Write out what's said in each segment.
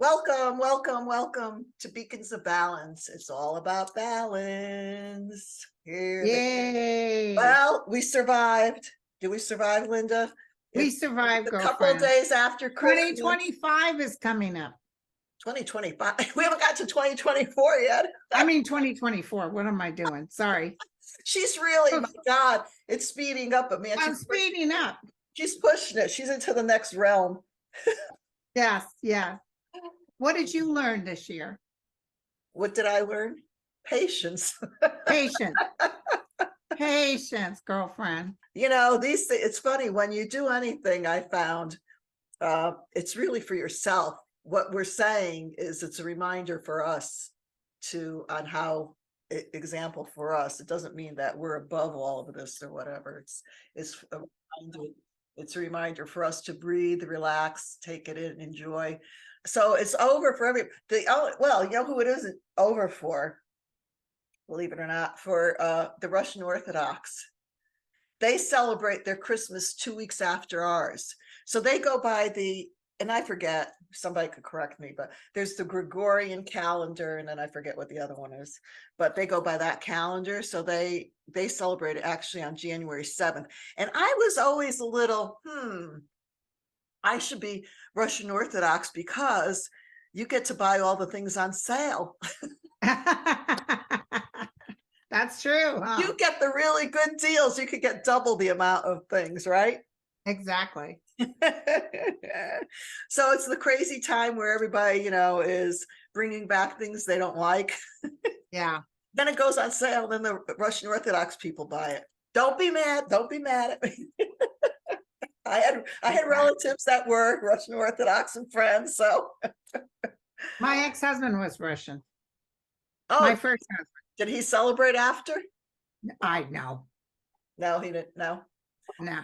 Welcome, welcome, welcome to Beacons of Balance. It's all about balance. Yay! Well, we survived. Did we survive, Linda? We It's survived, a couple girlfriend. days after Christmas. 2025 is coming up. 2025. We haven't got to 2024 yet. I mean 2024. What am I doing? Sorry. She's really, my God, it's speeding up, but man, I'm speeding up. she's pushing it. She's into the next realm. Yes, yeah. What did you learn this year? What did I learn? Patience. Patience. Patience, girlfriend. It's funny when you do anything, I found it's really for yourself. What we're saying is it's a reminder for us on how example for us. It doesn't mean that we're above all of this or whatever. It's a reminder, it's a reminder for us to breathe, relax, take it in, enjoy. So it's over for well, you know who it isn't over for, believe it or not, for the Russian Orthodox. They celebrate their Christmas 2 weeks after ours. So they go by and I forget, somebody could correct me, but there's the Gregorian calendar, and then I forget what the other one is, but they go by that calendar. So they celebrate it actually on January 7th. And I was always a little, I should be Russian Orthodox because you get to buy all the things on sale. That's true. Huh? You get the really good deals. You could get double the amount of things, right? Exactly. So it's the crazy time where everybody, is bringing back things they don't like. Yeah. Then it goes on sale. Then the Russian Orthodox people buy it. Don't be mad. Don't be mad at me. I had relatives that were Russian Orthodox and friends. So my ex-husband was Russian. Oh, my first husband. Did he celebrate after? I know. No, he didn't. No. Nah.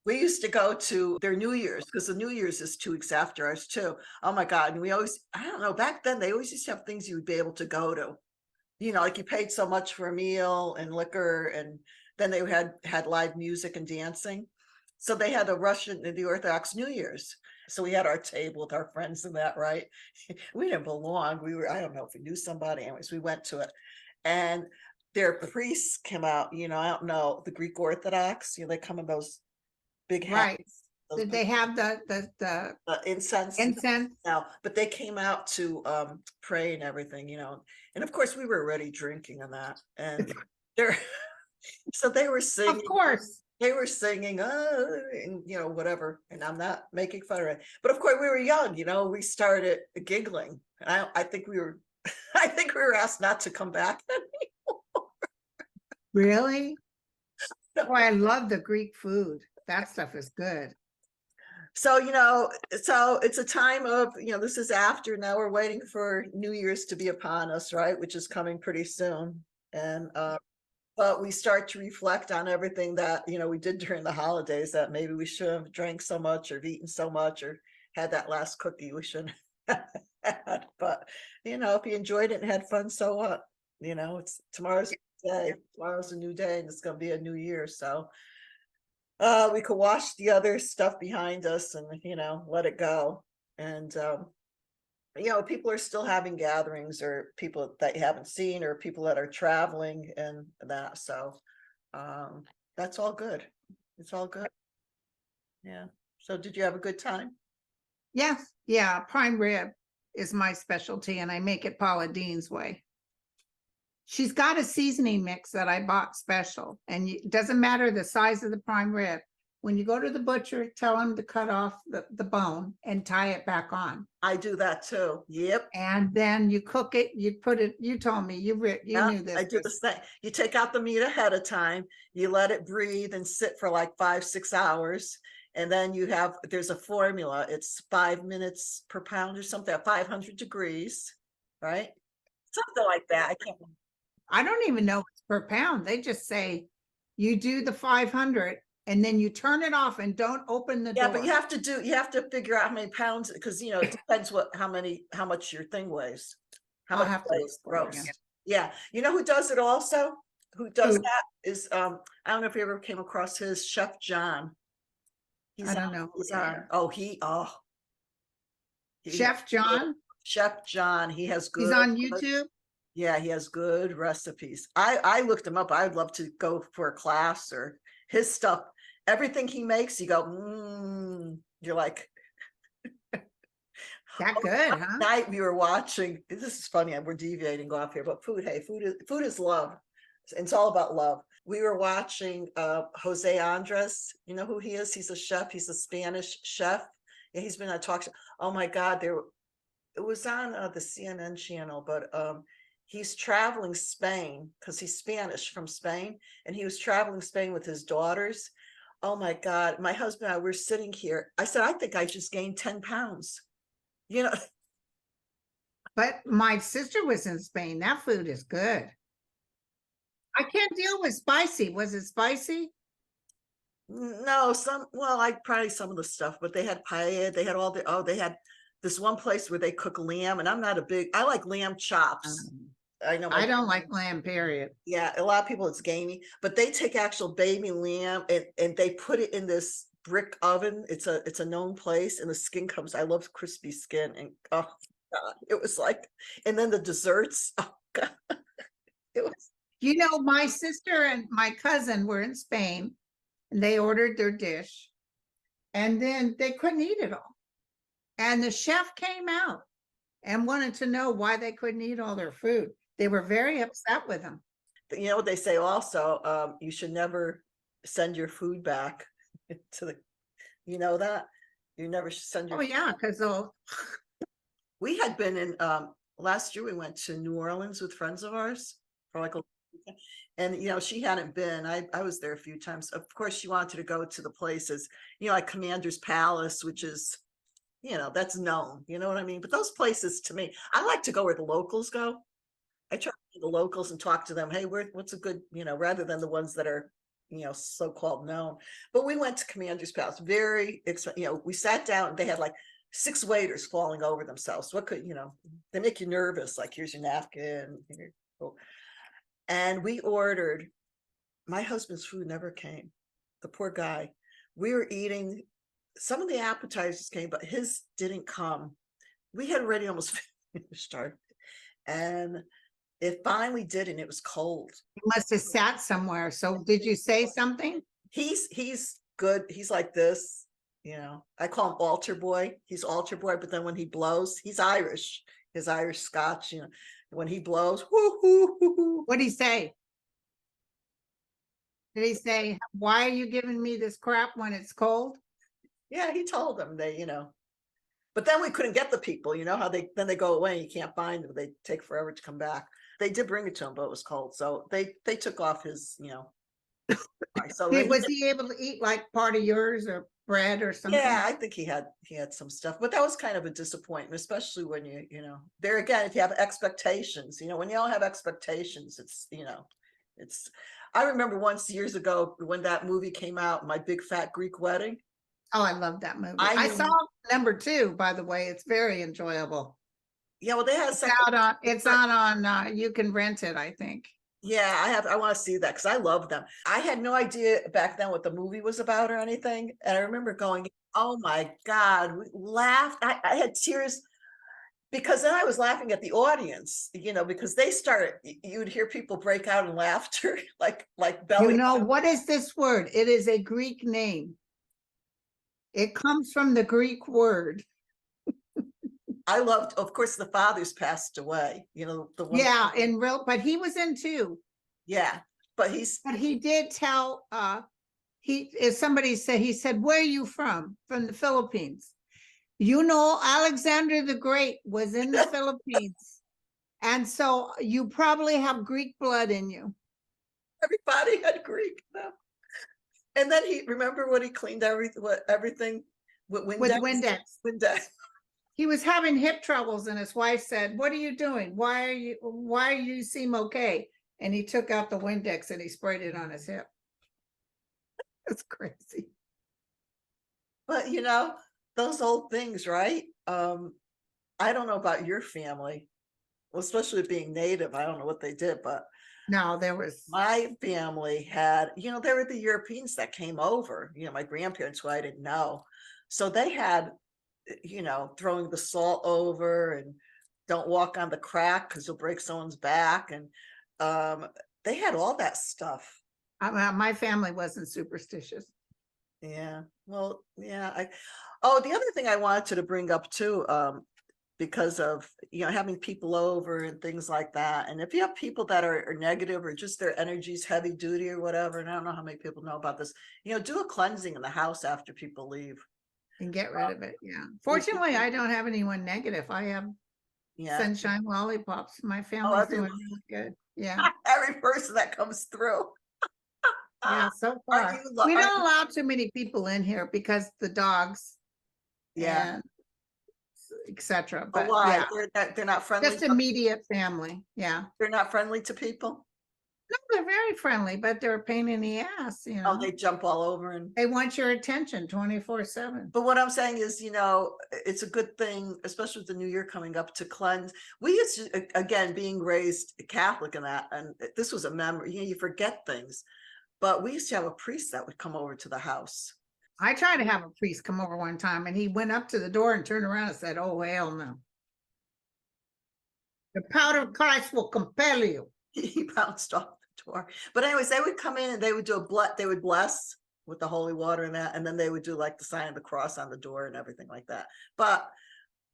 We used to go to their New Year's because the New Year's is 2 weeks after ours too. Oh my God. And we always, I don't know, back then they always used to have things you would be able to go to, like you paid so much for a meal and liquor, and then they had live music and dancing. So they had the Orthodox New Year's. So we had our table with our friends and that, right? We didn't belong. I don't know if we knew somebody. Anyways, we went to it. And their priests came out, I don't know, the Greek Orthodox, they come in those big hats. Right. Did they have the incense? Incense? No, but they came out to pray and everything, and of course we were already drinking and that, and so they were singing. Of course. They were singing, and whatever, and I'm not making fun of it, but of course we were young, we started giggling, and I think we were asked not to come back anymore. Really? Oh, I love the Greek food. That stuff is good. So, so it's a time of, this is after, now we're waiting for New Year's to be upon us, right? Which is coming pretty soon. And, but we start to reflect on everything that, we did during the holidays, that maybe we shouldn't have drank so much or eaten so much or had that last cookie we shouldn't have had. But, if you enjoyed it and had fun, so what? It's tomorrow's a day. Tomorrow's a new day and it's going to be a new year. So, we could wash the other stuff behind us and, let it go. And, people are still having gatherings, or people that you haven't seen, or people that are traveling and that. So, that's all good. It's all good. Yeah. So did you have a good time? Yes. Yeah. Prime rib is my specialty, and I make it Paula Dean's way. She's got a seasoning mix that I bought special, and it doesn't matter the size of the prime rib. When you go to the butcher, tell him to cut off the bone and tie it back on. I do that too. Yep. And then you cook it. You put it. You told me you knew this. I do the same. You take out the meat ahead of time. You let it breathe and sit for like 5-6 hours. And then there's a formula. It's 5 minutes per pound or something at 500 degrees, right? Something like that. I don't even know it's per pound. They just say you do the 500 and then you turn it off and don't open the door. Yeah, but you have to figure out how many pounds, because it depends how much your thing weighs. How much weighs roast. Yeah. You know who does it also? Who does that is I don't know if you ever came across his Chef John. I don't know. He's on. Chef John? Chef John, he has He's good, on YouTube. yeah, he has good recipes. I looked him up. I'd love to go for a class or his stuff. Everything he makes, you go, you're like, That oh, good, huh? night we were watching. This is funny. We're deviating off here, but food. Hey, food is love. It's all about love. We were watching Jose Andres. You know who he is? He's a chef. He's a Spanish chef. Yeah, he's been on talk show. Oh my God, it was on the CNN channel, but he's traveling Spain because he's Spanish from Spain, and he was traveling Spain with his daughters. Oh my God, my husband and I were sitting here. I said, I think I just gained 10 pounds. You know, But my sister was in Spain. That food is good. I can't deal with spicy. Was it spicy? no, well, like probably some of the stuff, but they had paella, they had they had this one place where they cook lamb, and I like lamb chops. Um, I know I don't like lamb, period. yeah, a lot of people it's gamey, but they take actual baby lamb and they put it in this brick oven. It's a known place, and the skin comes. I love crispy skin, and oh God, it was like, and then the desserts. Oh God, it was. You know, my sister and my cousin were in Spain and they ordered their dish and then they couldn't eat it all. And the chef came out and wanted to know why they couldn't eat all their food. They were very upset with him. You know what they say also? You should never send your food back to the. You know that you never should send your. Oh, yeah, because We had been in last year. We went to New Orleans with friends of ours for like a. And she hadn't been. I was there a few times. Of course, she wanted to go to the places, like Commander's Palace, which is, that's known. You know what I mean? But those places, to me, I like to go where the locals go. I try to the locals and talk to them. Hey, what's a good, rather than the ones that are, so-called known. But we went to Commander's Palace. Very, we sat down and they had like 6 waiters falling over themselves. What could, they make you nervous. Like, here's your napkin. And we ordered, my husband's food never came. The poor guy. We were eating, some of the appetizers came, but his didn't come. We had already almost finished our, and it finally did, and it was cold. he must have sat somewhere. So did you say something? He's good. He's like this, I call him altar boy. He's altar boy, but then when he blows, he's Irish. His Irish Scotch, when he blows, whoo, hoo, hoo, hoo. What did he say? Did he say, why are you giving me this crap when it's cold? Yeah, he told them but then we couldn't get the people, how then they go away and you can't find them. They take forever to come back. They did bring it to him, but it was cold. So they took off his, so Was he able to eat like part of yours or bread or something? yeah, I think he had some stuff, but that was kind of a disappointment, especially when there again, if you have expectations, when you don't have expectations, it's I remember once years ago when that movie came out, My Big Fat Greek Wedding. Oh, I love that movie. I I mean, saw number 2, by the way. It's very enjoyable. yeah, well, they had It's out on you can rent it, I think. Yeah, I want to see that because I love them. I had no idea back then what the movie was about or anything. And I remember going, oh my God, we laughed. I had tears because then I was laughing at the audience, because they started, you would hear people break out in laughter, like belly. What is this word? It is a Greek name. It comes from the Greek word. I loved, of course, the father's passed away, the one. Yeah, but he was in 2. Yeah, but he did tell, if somebody said, he said, where are you from? From the Philippines. Alexander the Great was in the Philippines. And so you probably have Greek blood in you. Everybody had Greek. And then remember when he cleaned everything with Windex? Windex. He was having hip troubles and his wife said, what are you doing? Why you seem okay? And he took out the Windex and he sprayed it on his hip. That's crazy. But those old things, right? I don't know about your family, well, especially being Native. I don't know what they did, but no, there was my family had, there were the Europeans that came over, my grandparents who I didn't know. So they had, throwing the salt over and don't walk on the crack because you'll break someone's back. And they had all that stuff. My family wasn't superstitious. Yeah. Well, yeah. Oh, the other thing I wanted to bring up too, because of, having people over and things like that. And if you have people that are negative or just their energy's heavy duty or whatever, and I don't know how many people know about this, do a cleansing in the house after people leave. And get rid of it. Yeah. Fortunately, I don't have anyone negative. I have sunshine lollipops. My family's doing really good. Yeah. Every person that comes through. Yeah, so far. We don't allow too many people in here because the dogs. Yeah. And etc. But why? Yeah. They're not friendly. Just immediate family. Yeah. They're not friendly to people. No, they're very friendly, but they're a pain in the ass, Oh, they jump all over and they want your attention 24/7. But what I'm saying is, it's a good thing, especially with the new year coming up, to cleanse. We used to, again, being raised Catholic and this was a memory, you forget things, but we used to have a priest that would come over to the house. I tried to have a priest come over one time and he went up to the door and turned around and said, "Oh, hell no. The power of Christ will compel you." He bounced off the door. But anyways, they would come in and they would they would bless with the holy water and that, and then they would do like the sign of the cross on the door and everything like that. But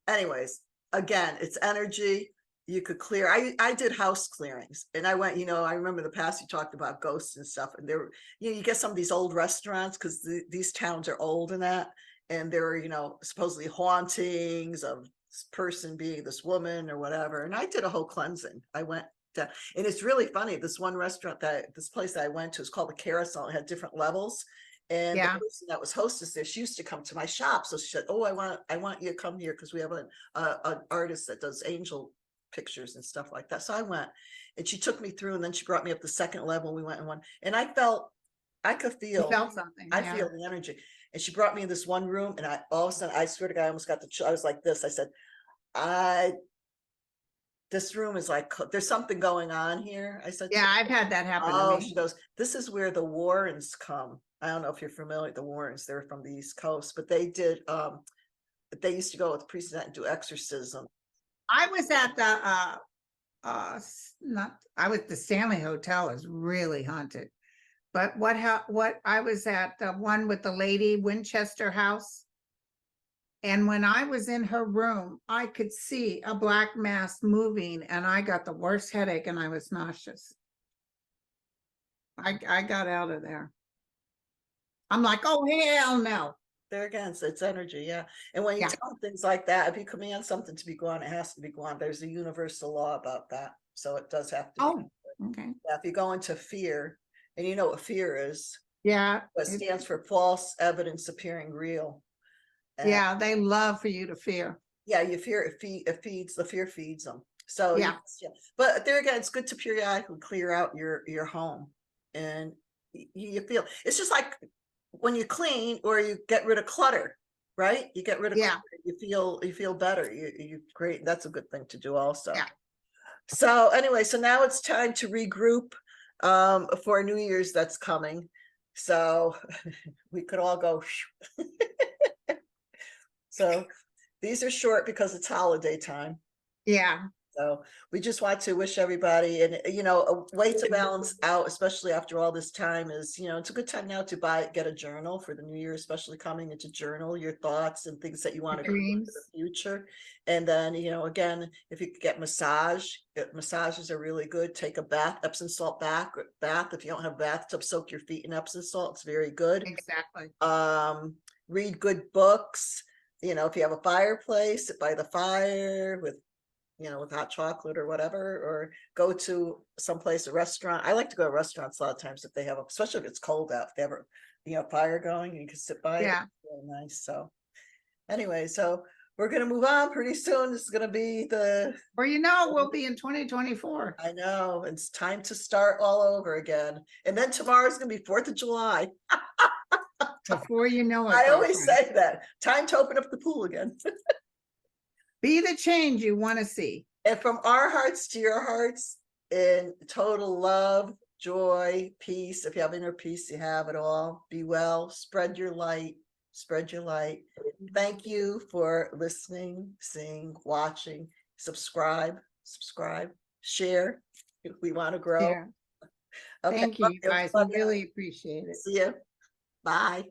anyways, again, it's energy. You could clear. I did house clearings, and I went, I remember the past you talked about ghosts and stuff, and there, you get some of these old restaurants because these towns are old and that, and there are, supposedly hauntings of this person being this woman or whatever. And I did a whole cleansing. I went down, and it's really funny. This place that I went to is called the Carousel. It had different levels. And the person that was hostess there, she used to come to my shop. So she said, "Oh, I want you to come here because we have an artist that does angel pictures and stuff like that." So I went, and she took me through, and then she brought me up the second level. We went in one, and I could feel, you felt something. I feel the energy. And she brought me in this one room, and all of a sudden, I swear to God, I almost got I was like this. I said, this room is like, there's something going on here. I said, yeah, I've had that happen to me. She goes, "This is where the Warrens come." I don't know if you're familiar with the Warrens. They're from the East Coast, but they did, they used to go with priests and do exorcism. I was at the, the Stanley Hotel is really haunted. But what I was at the one with the Lady Winchester House. And when I was in her room, I could see a black mass moving and I got the worst headache and I was nauseous. I got out of there. I'm like, oh, hell no. There again, so it's energy, yeah. And when you tell things like that, if you command something to be gone, it has to be gone. There's a universal law about that. So it does have to be. Oh, okay. Yeah, if you go into fear, and you know what fear is. Yeah. It stands for false evidence appearing real. And yeah, they love for you to fear. Yeah, you fear, it feeds, the fear feeds them. So yeah. But there again, it's good to periodically clear out your home. And you feel, it's just like when you clean or you get rid of clutter, right? You get rid of clutter, you feel better. You great. That's a good thing to do also. Yeah. So anyway, so now it's time to regroup for New Year's that's coming. So we could all go. So these are short because it's holiday time. Yeah. So we just want to wish everybody, and a way to balance out, especially after all this time, is it's a good time now to get a journal for the new year, especially coming into journal your thoughts and things that you want to do in the future. And then again, if you could get massages are really good. Take a bath, Epsom salt bath. If you don't have a bathtub, soak your feet in Epsom salt. It's very good. Exactly. Read good books. If you have a fireplace, sit by the fire with hot chocolate or whatever, or go to someplace, a restaurant. I like to go to restaurants a lot of times if they have, especially if it's cold out, if they have a fire going and you can sit by it. It's really nice. So anyway, so we're going to move on pretty soon. This is going to be we'll be in 2024. I know. It's time to start all over again. And then tomorrow's going to be 4th of July. Before you know it. I always say that. Time to open up the pool again. Be the change you want to see. And from our hearts to your hearts, in total love, joy, peace. If you have inner peace, you have it all. Be well, spread your light, spread your light. Thank you for listening, seeing, watching, subscribe, share if we want to grow. Yeah. Okay. Thank you, you it was guys. I fun. really appreciate it. See you. Bye.